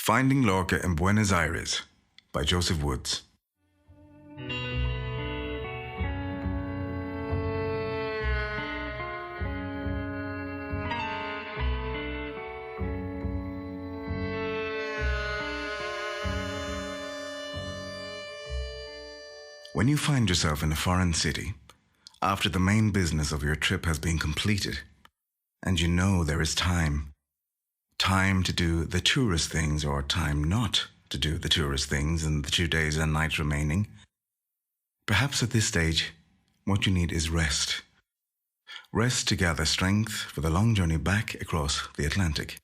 Finding Lorca in Buenos Aires by Joseph Woods. When you find yourself in a foreign city, after the main business of your trip has been completed, and you know there is time to do the tourist things or time not to do the tourist things in the 2 days and nights remaining, perhaps at this stage, what you need is rest. Rest to gather strength for the long journey back across the Atlantic.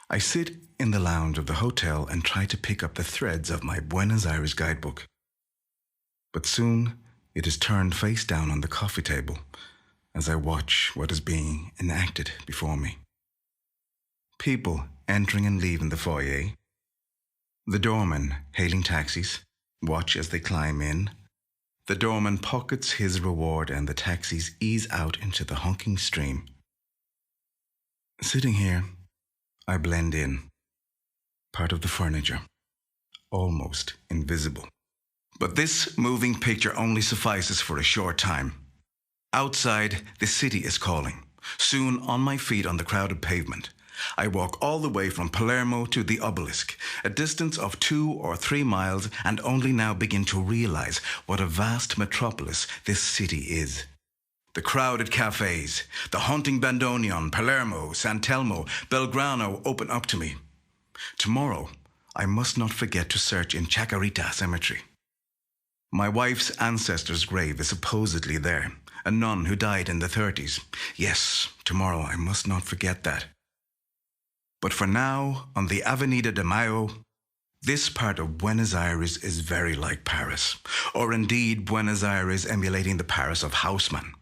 I sit in the lounge of the hotel and try to pick up the threads of my Buenos Aires guidebook. But soon it is turned face down on the coffee table as I watch what is being enacted before me. People entering and leaving the foyer. The doorman hailing taxis, watch as they climb in. The doorman pockets his reward and the taxis ease out into the honking stream. Sitting here, I blend in, part of the furniture, almost invisible. But this moving picture only suffices for a short time. Outside, the city is calling. Soon on my feet on the crowded pavement, I walk all the way from Palermo to the obelisk, a distance of 2 or 3 miles, and only now begin to realize what a vast metropolis this city is. The crowded cafes, the haunting bandoneon, Palermo, San Telmo, Belgrano open up to me. Tomorrow, I must not forget to search in Chacarita Cemetery. My wife's ancestor's grave is supposedly there, a nun who died in the 30s. Yes, tomorrow I must not forget that. But for now, on the Avenida de Mayo, this part of Buenos Aires is very like Paris, or indeed Buenos Aires emulating the Paris of Haussmann.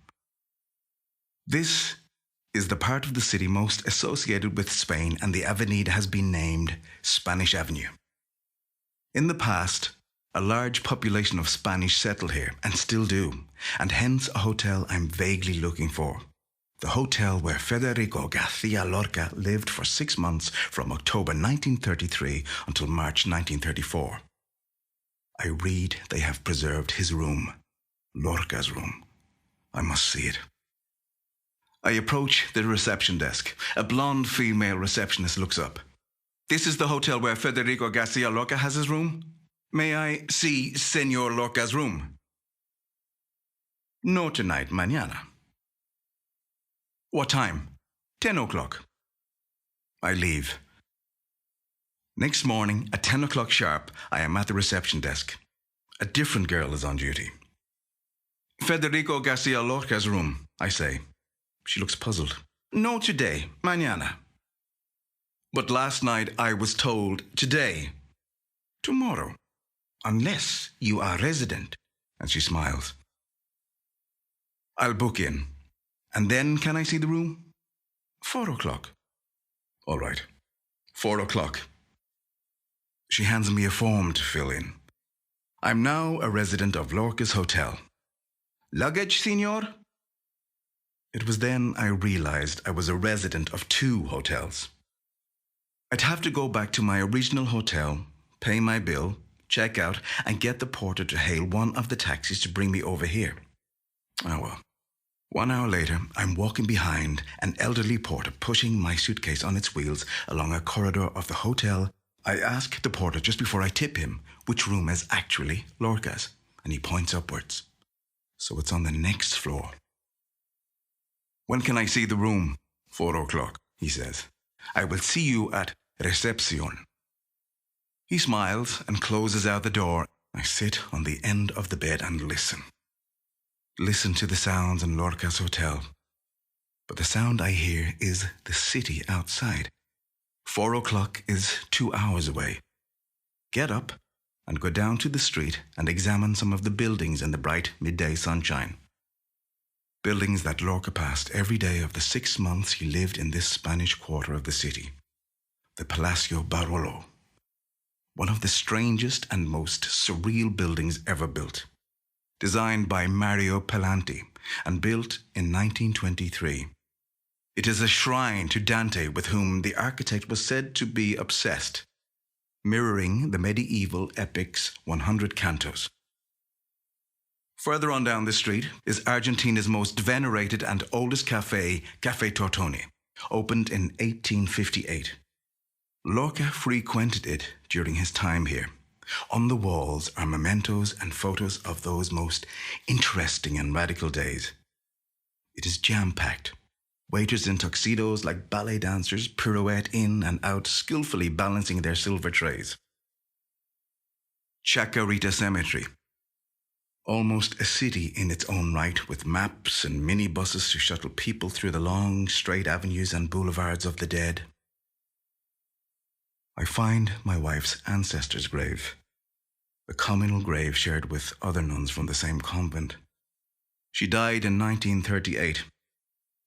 This is the part of the city most associated with Spain, and the avenida has been named Spanish Avenue. In the past, a large population of Spanish settled here, and still do, and hence a hotel I'm vaguely looking for. The hotel where Federico Garcia Lorca lived for 6 months from October 1933 until March 1934. I read they have preserved his room, Lorca's room. I must see it. I approach the reception desk. A blonde female receptionist looks up. "This is the hotel where Federico Garcia Lorca has his room? May I see Senor Lorca's room?" "No tonight, mañana." "What time?" 10 o'clock. I leave. Next morning, at 10 o'clock sharp, I am at the reception desk. A different girl is on duty. "Federico Garcia Lorca's room," I say. She looks puzzled. "No today, mañana." "But last night I was told today." "Tomorrow, unless you are resident." And she smiles. "I'll book in. And then can I see the room?" 4 o'clock. "All right, 4 o'clock. She hands me a form to fill in. I'm now a resident of Lorca's hotel. "Luggage, senor?" It was then I realized I was a resident of 2 hotels. I'd have to go back to my original hotel, pay my bill, check out, and get the porter to hail one of the taxis to bring me over here. Oh well. 1 hour later, I'm walking behind an elderly porter pushing my suitcase on its wheels along a corridor of the hotel. I ask the porter just before I tip him which room is actually Lorca's, and he points upwards. So it's on the next floor. "When can I see the room?" 4 o'clock, he says. "I will see you at recepción." He smiles and closes out the door. I sit on the end of the bed and listen. Listen to the sounds in Lorca's hotel. But the sound I hear is the city outside. 4 o'clock is 2 hours away. Get up and go down to the street and examine some of the buildings in the bright midday sunshine. Buildings that Lorca passed every day of the 6 months he lived in this Spanish quarter of the city. The Palacio Barolo, one of the strangest and most surreal buildings ever built. Designed by Mario Pellanti and built in 1923. It is a shrine to Dante, with whom the architect was said to be obsessed, mirroring the medieval epic's 100 cantos. Further on down the street is Argentina's most venerated and oldest cafe, Cafe Tortoni, opened in 1858. Lorca frequented it during his time here. On the walls are mementos and photos of those most interesting and radical days. It is jam-packed. Waiters in tuxedos like ballet dancers pirouette in and out, skillfully balancing their silver trays. Chacarita Cemetery. Almost a city in its own right, with maps and minibuses to shuttle people through the long, straight avenues and boulevards of the dead. I find my wife's ancestor's grave, a communal grave shared with other nuns from the same convent. She died in 1938,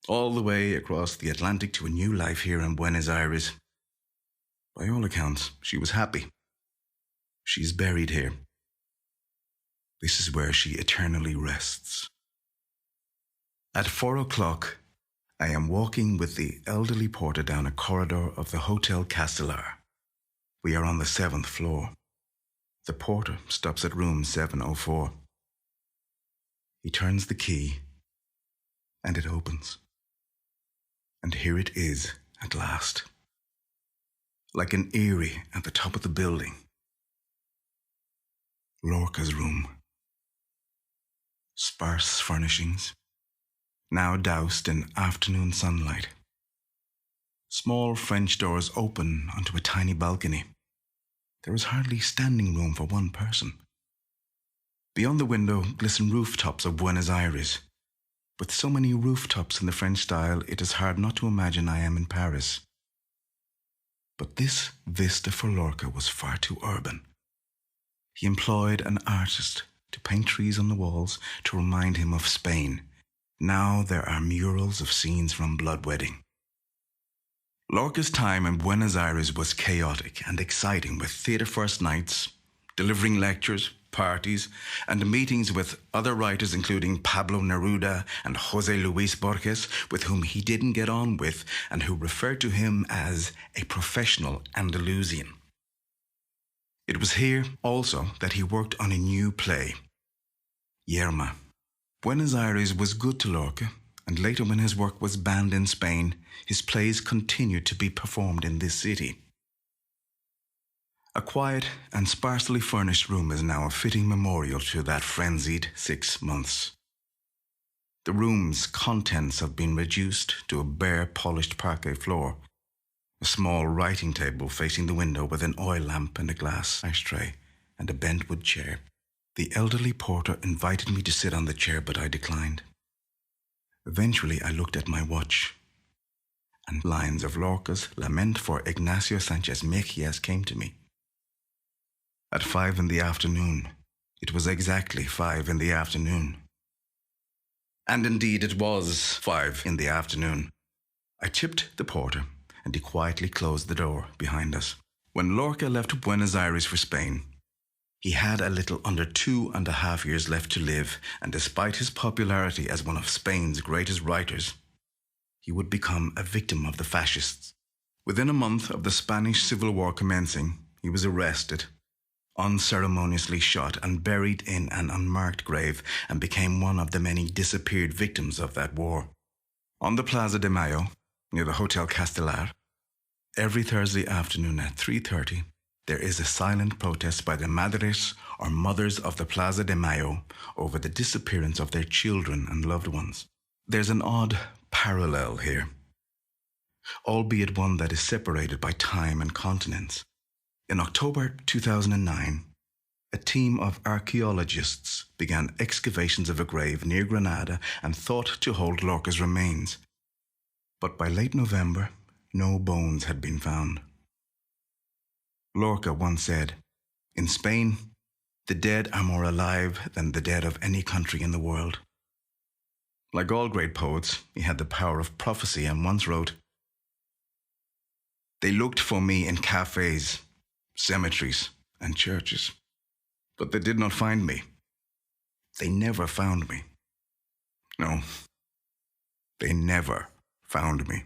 all the way across the Atlantic to a new life here in Buenos Aires. By all accounts, she was happy. She's buried here. This is where she eternally rests. At 4 o'clock, I am walking with the elderly porter down a corridor of the Hotel Castellar. We are on the 7th floor. The porter stops at room 704. He turns the key, and it opens. And here it is at last. Like an eyrie at the top of the building. Lorca's room. Sparse furnishings, now doused in afternoon sunlight. Small French doors open onto a tiny balcony. There is hardly standing room for one person. Beyond the window glisten rooftops of Buenos Aires. With so many rooftops in the French style, it is hard not to imagine I am in Paris. But this vista for Lorca was far too urban. He employed an artist to paint trees on the walls to remind him of Spain. Now there are murals of scenes from Bloodwedding. Lorca's time in Buenos Aires was chaotic and exciting, with theatre first nights, delivering lectures, parties, and meetings with other writers including Pablo Neruda and José Luis Borges, with whom he didn't get on with and who referred to him as a professional Andalusian. It was here also that he worked on a new play, Yerma. Buenos Aires was good to Lorca, and later when his work was banned in Spain, his plays continued to be performed in this city. A quiet and sparsely furnished room is now a fitting memorial to that frenzied 6 months. The room's contents have been reduced to a bare polished parquet floor, a small writing table facing the window with an oil lamp and a glass ashtray, and a bent wood chair. The elderly porter invited me to sit on the chair, but I declined. Eventually, I looked at my watch, and lines of Lorca's Lament for Ignacio Sanchez Mejías came to me. At 5 in the afternoon, it was exactly 5 in the afternoon. And indeed, it was 5 in the afternoon. I tipped the porter, and he quietly closed the door behind us. When Lorca left Buenos Aires for Spain, he had a little under 2.5 years left to live, and despite his popularity as one of Spain's greatest writers, he would become a victim of the fascists. Within a month of the Spanish Civil War commencing, he was arrested, unceremoniously shot, and buried in an unmarked grave, and became one of the many disappeared victims of that war. On the Plaza de Mayo, near the Hotel Castellar, every Thursday afternoon at 3:30, there is a silent protest by the madres or mothers of the Plaza de Mayo over the disappearance of their children and loved ones. There's an odd parallel here, albeit one that is separated by time and continents. In October 2009, a team of archaeologists began excavations of a grave near Granada and thought to hold Lorca's remains. But by late November, no bones had been found. Lorca once said, "In Spain, the dead are more alive than the dead of any country in the world." Like all great poets, he had the power of prophecy and once wrote, "They looked for me in cafes, cemeteries, and churches, but they did not find me. They never found me. No, they never found me.